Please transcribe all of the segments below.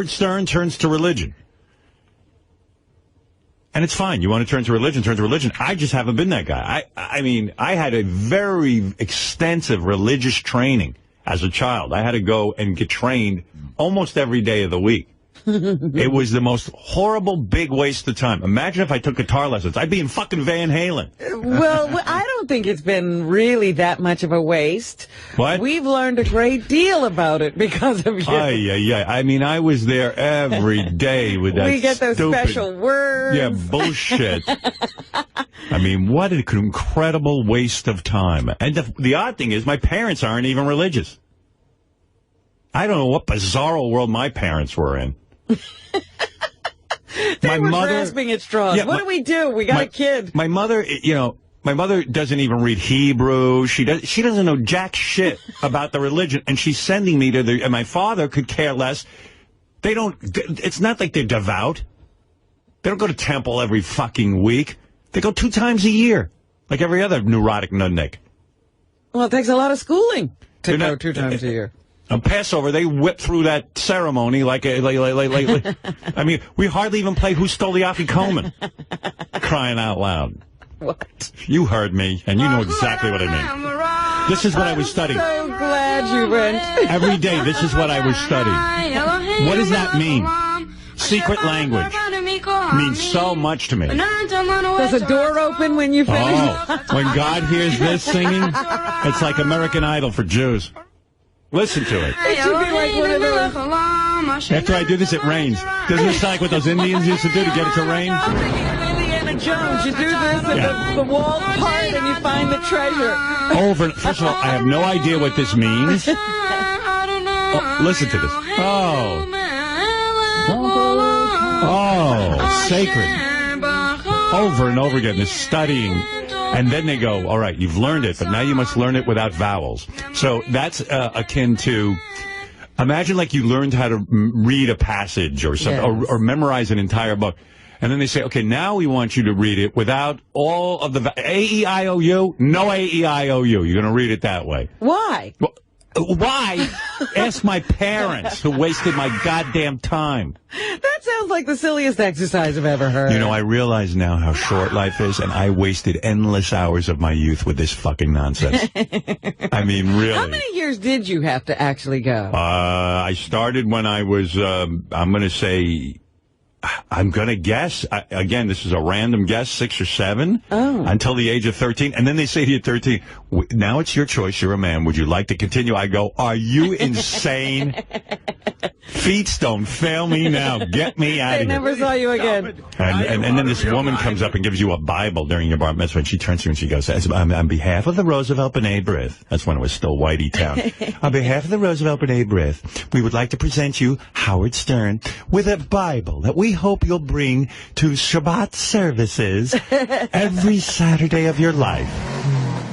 Stern turns to religion. And it's fine. You want to turn to religion, turn to religion. I just haven't been that guy. I mean, I had a very extensive religious training as a child. I had to go and get trained almost every day of the week. It was the most horrible, big waste of time. Imagine if I took guitar lessons. I'd be in fucking Van Halen. Well, I don't think it's been really that much of a waste. What? We've learned a great deal about it because of you. Yeah. I mean, I was there every day with that We get those stupid, special words. Yeah, bullshit. I mean, what an incredible waste of time. And the odd thing is, my parents aren't even religious. I don't know what bizarro world my parents were in. They were grasping at straws. Yeah, what do we do? We got a kid. My mother, my mother doesn't even read Hebrew. She doesn't know jack shit about the religion, and she's sending me to and my father could care less. It's not like they're devout. They don't go to temple every fucking week. They go 2 times a year, like every other neurotic nutnik. Well, it takes a lot of schooling to go 2 times a year. On Passover, they whip through that ceremony like I mean, we hardly even play Who Stole the Afikoman. Crying out loud. What? You heard me, and you know exactly what I mean. This is what I was studying. I'm so glad you went. Every day, this is what I was studying. What does that mean? Secret language. Means so much to me. Does a door open when you finish? Oh, when God hears this singing, it's like American Idol for Jews. Listen to it. It should be like one of those. After I do this, it rains. Doesn't it sound like what those Indians used to do to get it to rain? I'm thinking of Indiana Jones. You do this, and the walls part, and you find the treasure. First of all, I have no idea what this means. Oh, listen to this. Oh, sacred. Over and over again, this studying. And then they go, all right, you've learned it, but now you must learn it without vowels. So that's akin to, imagine like you learned how to read a passage or something, or memorize an entire book. And then they say, okay, now we want you to read it without all of the A-E-I-O-U, no A-E-I-O-U. You're going to read it that way. Why? Well, why? Ask my parents who wasted my goddamn time. That sounds like the silliest exercise I've ever heard. You know, I realize now how short life is, and I wasted endless hours of my youth with this fucking nonsense. I mean, really. How many years did you have to actually go? I started when I was, I'm going to guess, again, this is a random guess, 6 or 7, until the age of 13. And then they say to you at 13, now it's your choice, you're a man. Would you like to continue? I go, are you insane? Feet don't fail me now. Get me out of here. They never saw you again. And then this woman comes up and gives you a Bible during your bar mitzvah, and she turns to you and she goes, on behalf of the Roosevelt B'nai B'rith, that's when it was still Whitey Town, on behalf of the Roosevelt B'nai B'rith, we would like to present you, Howard Stern, with a Bible that we hope you'll bring to Shabbat services every Saturday of your life.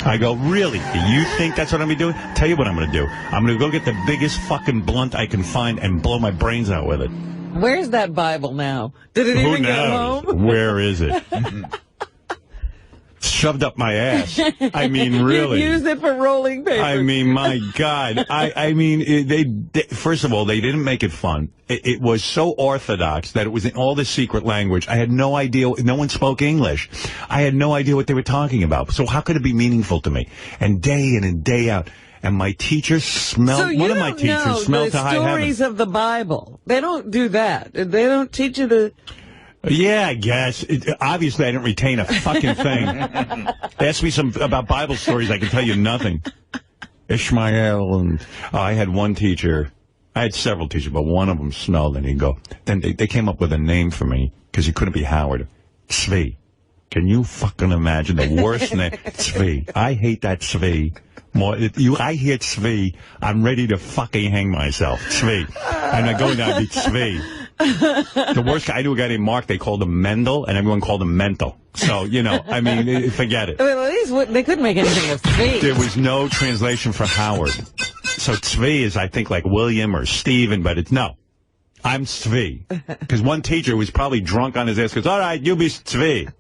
I go, really? Do you think that's what I'm going to be doing? Tell you what I'm going to do. I'm going to go get the biggest fucking blunt I can find and blow my brains out with it. Where's that Bible now? Did it even get home? Where is it? Shoved up my ass. I mean, really. You used it for rolling paper. I mean, my God. I mean, they first of all, they didn't make it fun. It was so orthodox that it was in all this secret language. I had no idea. No one spoke English. I had no idea what they were talking about. So how could it be meaningful to me? And day in and day out. And my teacher smelled, one of my teachers smelled to high heaven. The stories of the Bible. They don't do that. They don't teach you the... Yeah, I guess. Obviously, I didn't retain a fucking thing. Ask me about Bible stories, I can tell you nothing. Ishmael, and I had one teacher. I had several teachers, but one of them smelled, and he'd go. Then they came up with a name for me, because he couldn't be Howard. Tzvi. Can you fucking imagine the worst name? Tzvi. I hate that Tzvi. I hear Tzvi, I'm ready to fucking hang myself. Tzvi. And I go down to Tzvi. The worst guy, I knew a guy named Mark, they called him Mendel, and everyone called him Mental. So, you know, I mean, forget it. Well, at least they couldn't make anything of Tzvi. There was no translation for Howard. So Tzvi is, I think, like William or Stephen, but it's no. I'm Tzvi. Because one teacher was probably drunk on his ass, goes, all right, you be Tzvi.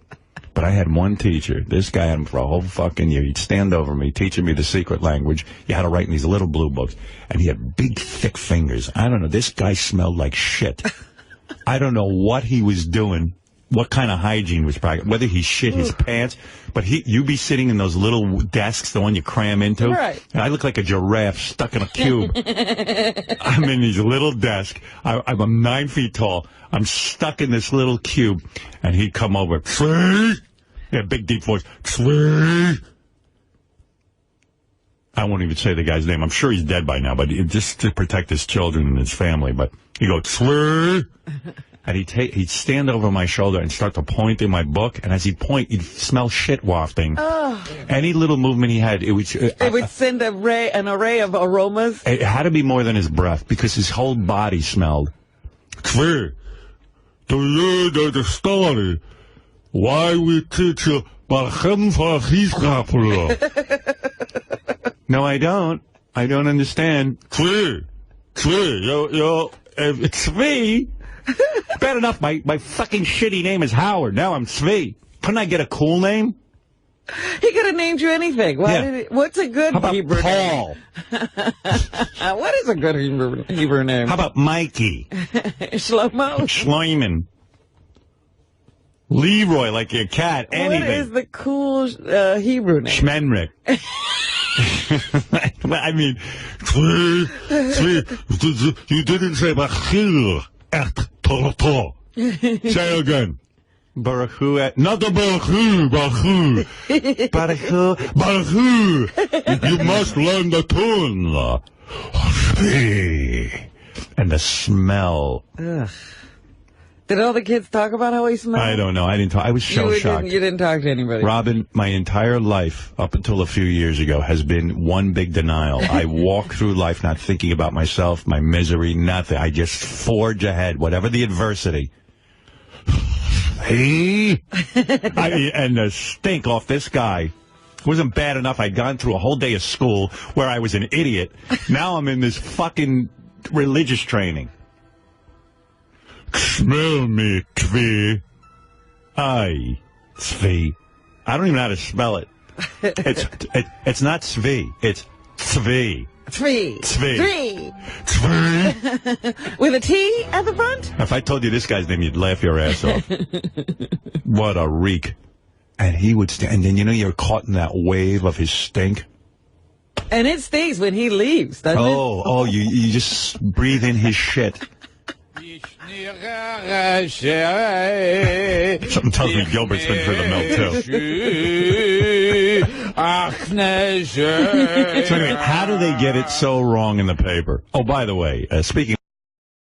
But I had one teacher. This guy had him for a whole fucking year. He'd stand over me, teaching me the secret language. You had to write in these little blue books. And he had big, thick fingers. I don't know. This guy smelled like shit. I don't know what he was doing, what kind of hygiene was practiced, whether he shit his pants. But you'd be sitting in those little desks, the one you cram into. Right. And I look like a giraffe stuck in a cube. I'm in these little desks. I'm 9 feet tall. I'm stuck in this little cube. And he'd come over. Tzvi! He had a big, deep voice. Tzvi! I won't even say the guy's name. I'm sure he's dead by now, but just to protect his children and his family. But he'd go, Tzvi! And he'd stand over my shoulder and start to point in my book. And as he'd point, you'd smell shit wafting. Oh. Any little movement he had, it would send an array of aromas. It had to be more than his breath, because his whole body smelled. Tzvi, do you know the story why we teach you No, I don't. I don't understand. Tzvi, Tzvi. Bad enough, my fucking shitty name is Howard. Now I'm Tzvi. Couldn't I get a cool name? He could have named you anything. What's a good Hebrew Paul? Name? What is a good Hebrew name? How about Mikey? Shlomo? Schleiman. Leroy, like your cat. Anything. What is the cool Hebrew name? Shmenrik. I mean, you didn't say Bachir et Torto. Say again. Baruchu et... Not the Baruchu. You must learn the tune. And the smell. Ugh. Did all the kids talk about how he smelled? I don't know. I didn't talk. I was so shocked. You didn't talk to anybody. Robin, my entire life, up until a few years ago, has been one big denial. I walk through life not thinking about myself, my misery, nothing. I just forge ahead, whatever the adversity. And the stink off this guy wasn't bad enough. I'd gone through a whole day of school where I was an idiot. Now I'm in this fucking religious training. Smell me, Tzvi. Aye, Tzvi. I don't even know how to spell it. It's not Tzvi. It's Tzvi. Tzvi. Tzvi. Tzvi. With a T at the front? If I told you this guy's name, you'd laugh your ass off. What a reek. And he would stand, and then, you're caught in that wave of his stink. And it stinks when he leaves, doesn't it? Oh, you just breathe in his shit. Something tells me Gilbert's been through the milk, too. So anyway, how do they get it so wrong in the paper? Oh, by the way, speaking